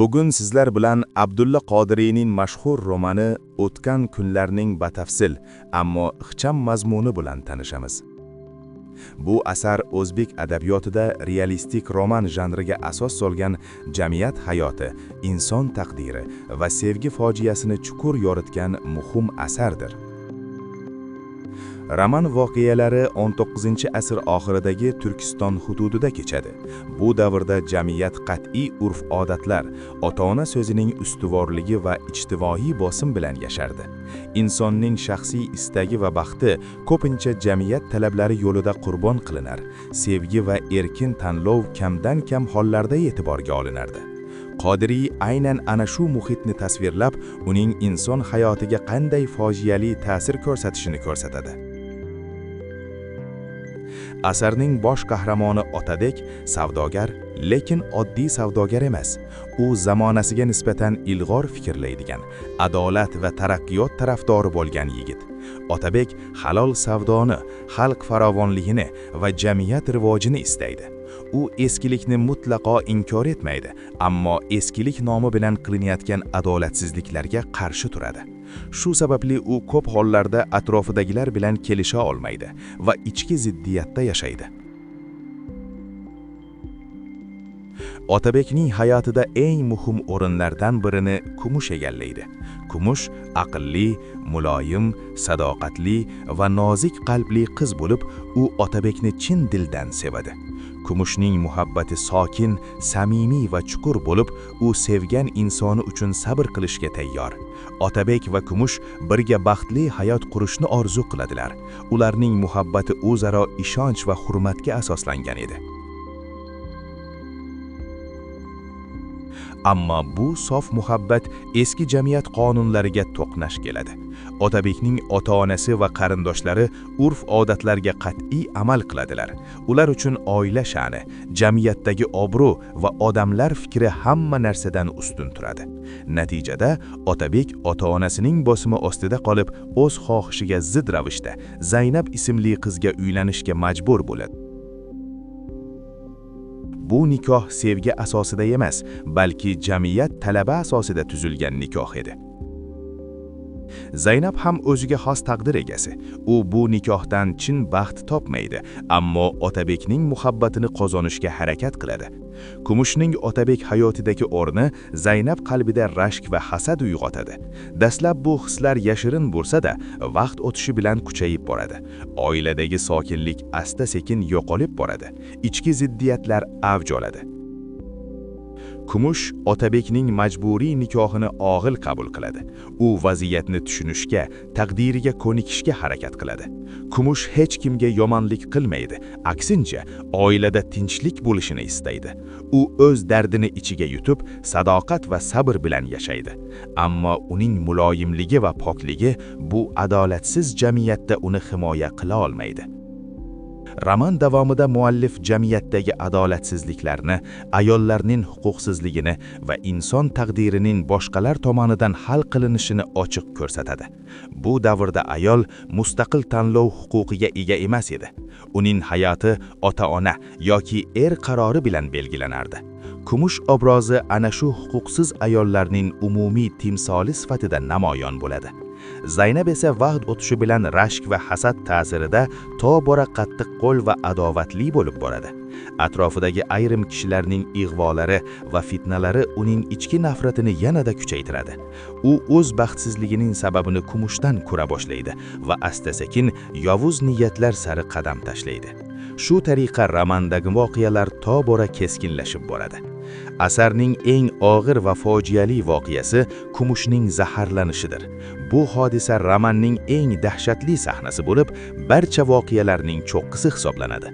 Bugun sizlar bilan Abdulla Qodiriyning mashhur romani O'tgan kunlarning batafsil, ammo ixcham mazmuni bilan tanishamiz. Bu asar o'zbek adabiyotida realistik roman janriga asos solgan jamiyat hayoti, inson taqdiri va sevgi fojiasini chuqur yoritgan muhim asardir. Roman voqealari 19-asr oxiridagi Turkiston hududida kechadi. Bu davrda jamiyat qat'iy urf-odatlar, ota-ona so'zining ustuvorligi va ijtimoiy bosim bilan yashardi. Insonning shaxsiy istagi va baxti ko'pincha jamiyat talablari yo'lida qurbon qilinar. Sevgi va erkin tanlov kamdan-kam hollarda e'tiborga olinardi. Qodiriy aynan ana shu muhitni tasvirlab, uning inson hayotiga qanday fojiali ta'sir ko'rsatishini ko'rsatadi. Asarning bosh qahramoni Otabek savdogar, lekin oddiy savdogar emas. U zamonasiga nisbatan ilg'or fikrlaydigan, adolat va taraqqiyot tarafdori bo'lgan yigit. Otabek halol savdoni, xalq farovonligini va jamiyat rivojini istaydi. U eskilikni mutlaqo inkor etmaydi, ammo eskilik nomi bilan qilinayotgan adolatsizliklarga qarshi turadi. Shu sababli u ko'p hollarda atrofidagilar bilan kelisha olmaydi va ichki ziddiyatda yashaydi. Otabekning hayotida eng muhim o'rinlardan birini Kumush egallaydi. Kumush aqlli, muloyim, sadoqatli va nozik qalbli qiz bo'lib, u Otabekni chin dildan sevadi. Kumushning muhabbati sokin, samimiy va chuqur bo'lib, u sevgan insoni uchun sabr qilishga tayyor. Otabek va Kumush birga baxtli hayot qurishni orzu qiladilar. Ularning muhabbati o'zaro ishonch va hurmatga asoslangan edi. Ammo bu sof muhabbat eski jamiyat qonunlariga to'qnash keladi. Otabekning ota-onasi va qarindoshlari urf-odatlarga qat'iy amal qiladilar. Ular uchun oila sha'ni, jamiyatdagi obro' va odamlar fikri hamma narsadan ustun turadi. Natijada Otabek ota-onasining bosimi ostida qolib, o'z xohishiga zid ravishda Zaynab ismli qizga uylanishga majbur bo'ladi. Bu nikoh sevgi asosida emas, balki jamiyat talabi asosida tuzilgan nikoh edi. Zaynab ham o'ziga xos taqdir egasi. U bu nikohdan chin baxt topmaydi, ammo Otabekning muhabbatini qozonishga harakat qiladi. Kumushning Otabek hayotidagi o'rni Zaynab qalbida rashk va hasad uyg'otadi. Dastlab bu hislar yashirin bo'lsa-da, vaqt o'tishi bilan kuchayib boradi. Oiladagi sokinlik asta-sekin yo'qolib boradi. Ichki ziddiyatlar avj oladi. Kumush Otabekning majburiy nikohini og'il qabul qiladi. U vaziyatni tushunishga, taqdiriga ko'nikishga harakat qiladi. Kumush hech kimga yomonlik qilmaydi, aksincha, oilada tinchlik bo'lishini istaydi. U o'z dardini ichiga yutib, sadoqat va sabr bilan yashaydi. Ammo uning muloyimligi va pokligi bu adolatsiz jamiyatda uni himoya qila olmaydi. Roman davomida muallif jamiyatdagi adolatsizliklarni, ayollarning huquqsizligini va inson taqdirining boshqalar tomonidan hal qilinishini ochiq ko'rsatadi. Bu davrda ayol mustaqil tanlov huquqiga ega emas edi. Uning hayoti ota-ona yoki qarori bilan belgilanardi. Kumush obrozi ana shu huquqsiz ayollarning umumiy timsoli sifatida namoyon bo'ladi. Zaynab esa vaqt o'tishi bilan rashk va hasad ta'sirida tobora qattiq qo'l va adovatli bo'lib boradi. Atrofidagi ayrim kishilarning ig'volari va fitnalari uning ichki nafratini yanada kuchaytiradi. U o'z baxtsizligining sababini Kumushdan ko'ra boshlaydi va asta-sekin yovuz niyatlar sari qadam tashlaydi. Shu tariqa romandagi voqealar tobora keskinlashib boradi. Asarning eng og'ir va fojiali voqeasi Kumushning zaharlanishidir. Bu hodisa romanning eng dahshatli sahnasi bo'lib, barcha voqealarning cho'qqisi hisoblanadi.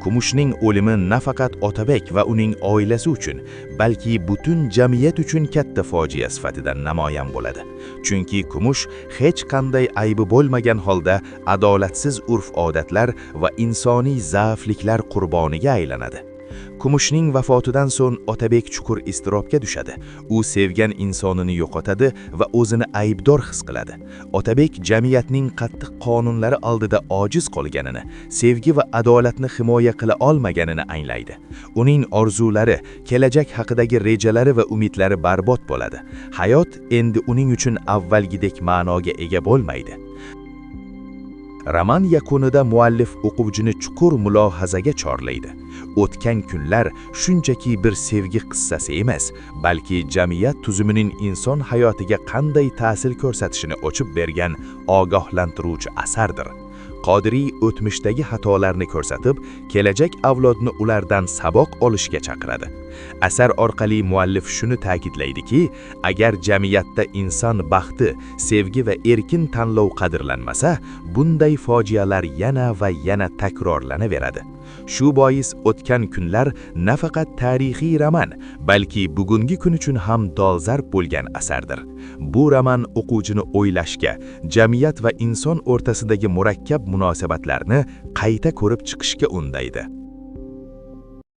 Kumushning o'limi nafaqat Otabek va uning oilasi uchun, balki butun jamiyat uchun katta fojia sifatida namoyon bo'ladi. Chunki Kumush hech qanday aybi bo'lmagan holda adolatsiz urf-odatlar va insoniy zaifliklar qurboniga aylanadi. Kumushning vafotidan so'ng Otabek chuqur iztirobga tushadi. U sevgan insonini yo'qotadi va o'zini aybdor his qiladi. Otabek jamiyatning qattiq qonunlari oldida ojiz qolganini, sevgi va adolatni himoya qila olmaganini anglaydi. Uning orzulari, kelajak haqidagi rejalari va umidlari barbod bo'ladi. Hayot endi uning uchun avvalgidek ma'noga ega bo'lmaydi. Roman yakunida muallif o'quvchini chuqur mulohazaga chorlaydi. O'tgan kunlar shunchaki bir sevgi qissasi emas, balki jamiyat tuzumining inson hayotiga qanday ta'sir ko'rsatishini ochib bergan ogohlantiruvchi asardir. Qodiriy o'tmishdagi xatolarni ko'rsatib, kelajak avlodni ulardan saboq olishga chaqiradi. Asar orqali muallif shuni ta'kidlaydiki, agar jamiyatda inson baxti, sevgi va erkin tanlov qadrlanmasa, bunday fojialar yana va yana takrorlanaveradi. Shu bois o'tgan kunlar nafaqat tarixiy roman, balki bugungi kun uchun ham dolzarb bo'lgan asardir. Bu roman o'quvchini o'ylashga, jamiyat va inson o'rtasidagi murakkab munosabatlarni qayta ko'rib chiqishga undaydi.